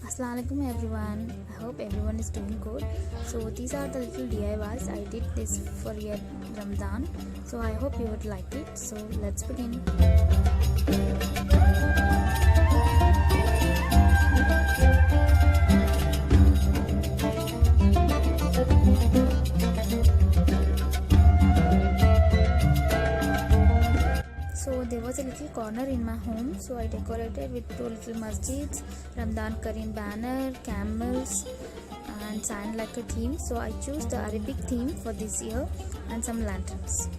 Assalamu alaikum everyone. I hope everyone is doing good. So these are the little DIYs I did this for your Ramadan. So I hope you would like it. So let's begin. So there was a little corner in my home, so I decorated with two little masjids, Ramdan Kareem banner, camels and sand like a theme. So I chose the Arabic theme for this year and some lanterns.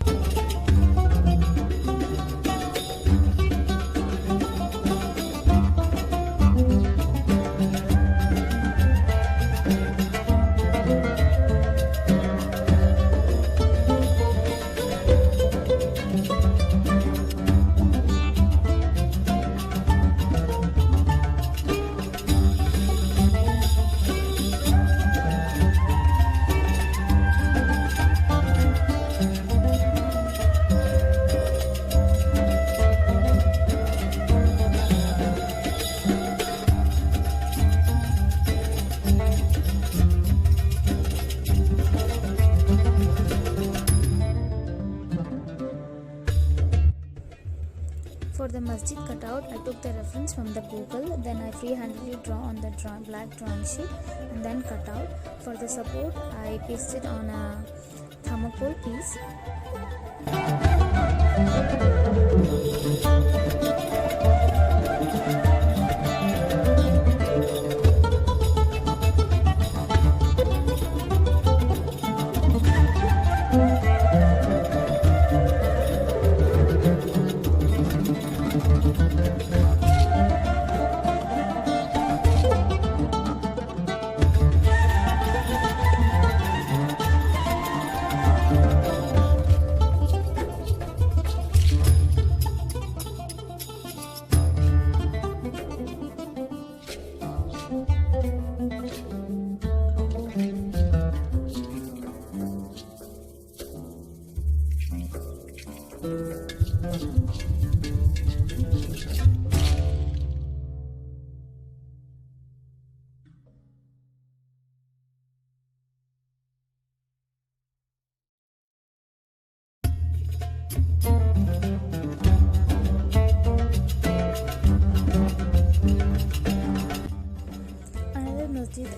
For the masjid cutout, I took the reference from the Google, then I freehandedly draw on the black drawing sheet and then cut out. For the support, I pasted on a thermocol piece.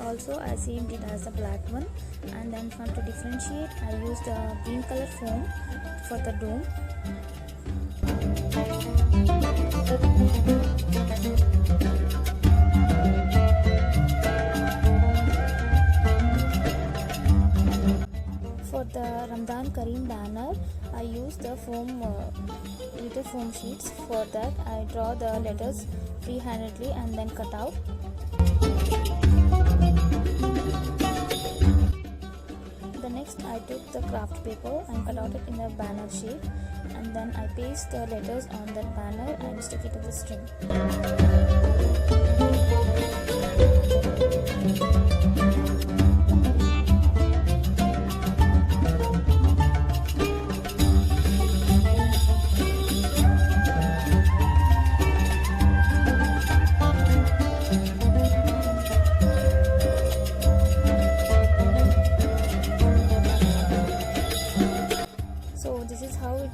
Also, I seamed it as a black one, and then to differentiate, I used a green color foam for the dome. For the Ramdan Kareem banner, I used the little foam sheets. For that, I draw the letters free-handedly and then cut out. Next, I took the craft paper and cut out it in a banner shape, and then I paste the letters on that banner and stick it to the string.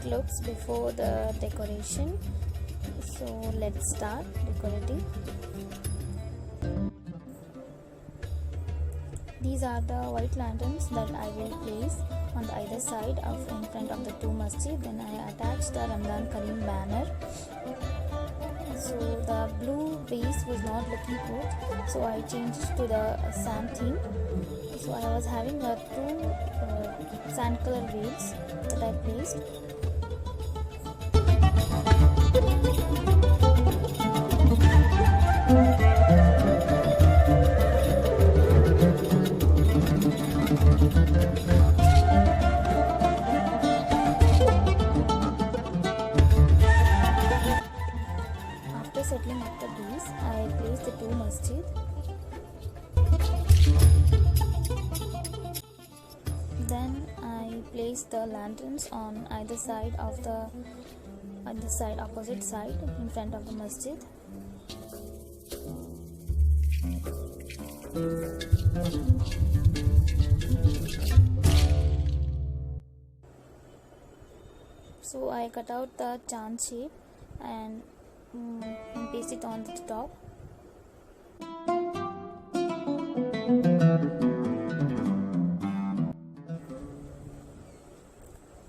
Looks before the decoration. So let's start decorating. These are the white lanterns that I will place on the either side in front of the two masjid. Then I attach the Ramdan Kareem banner. So the blue base was not looking good, so I changed to the sand theme. So I was having two sand color waves that I placed. After settling up the base, I placed the two masjid. Then I placed the lanterns on either side of the opposite side in front of the masjid. So I cut out the chant shape and paste it on the top.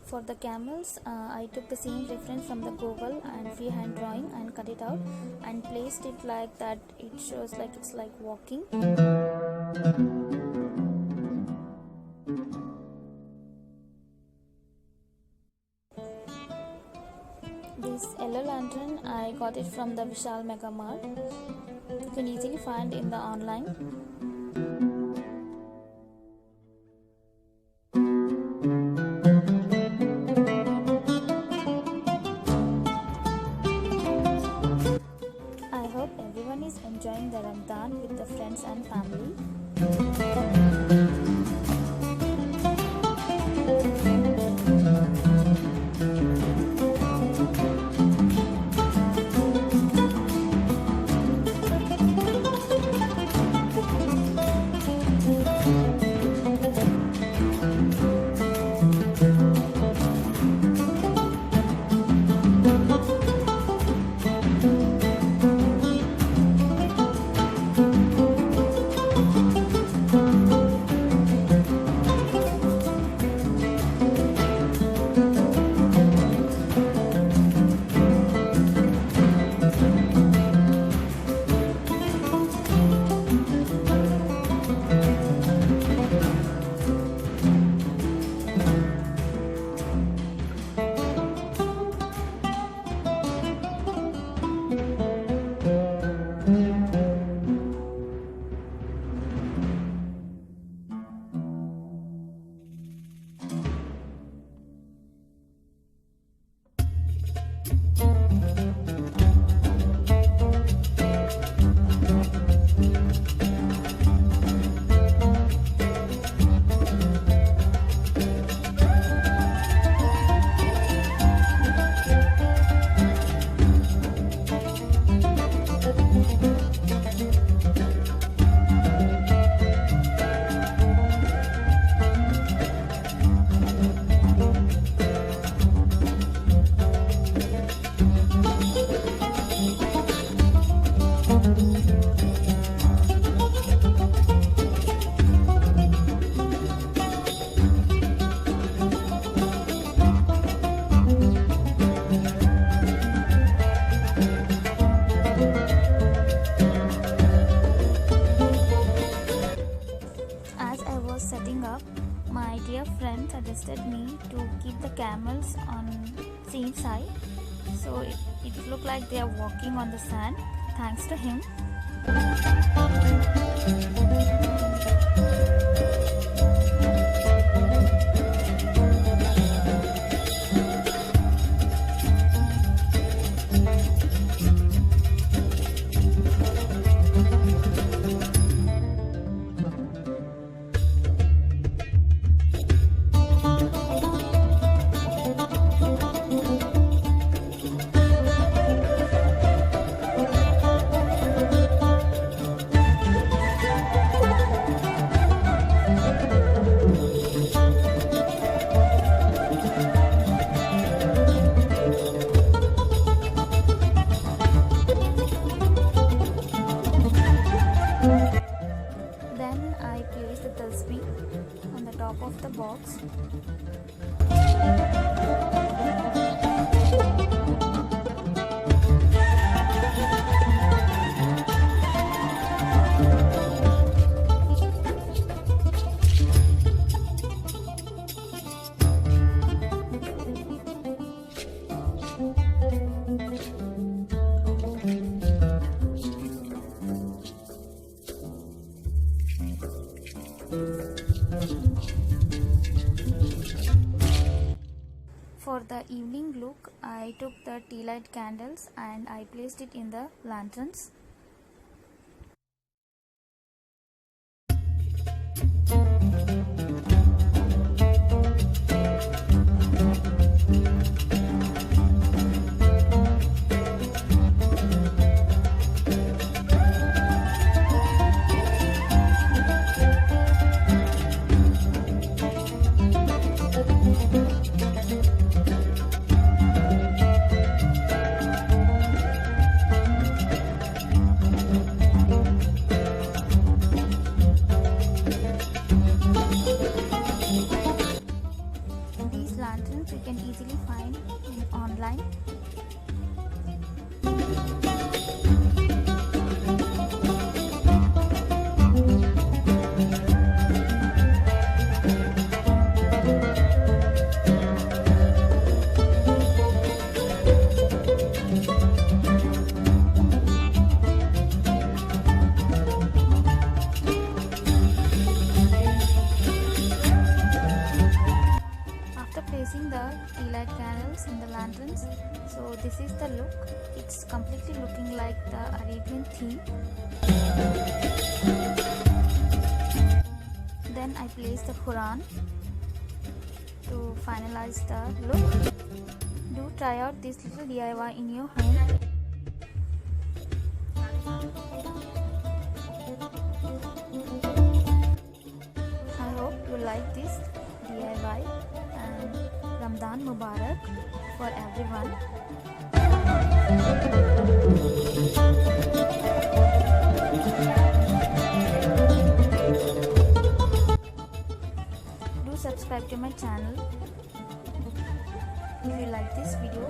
For the camels, I took the same reference from the Google and freehand drawing and cut it out and placed it like that. It shows like it's like walking. This yellow lantern, I got it from the Vishal Mega Mart. You can easily find in the online. I hope everyone is enjoying the Ramadan with the friends and family. My dear friend suggested me to keep the camels on same side, so it looked like they are walking on the sand. Thanks to him. On the top of the box. For the evening look, I took the tea light candles and I placed it in the lanterns. the Quran to finalize the look. Do try out this little DIY in your home. I hope you like this DIY, and Ramadan Mubarak for everyone. Do subscribe to my channel if you like this video.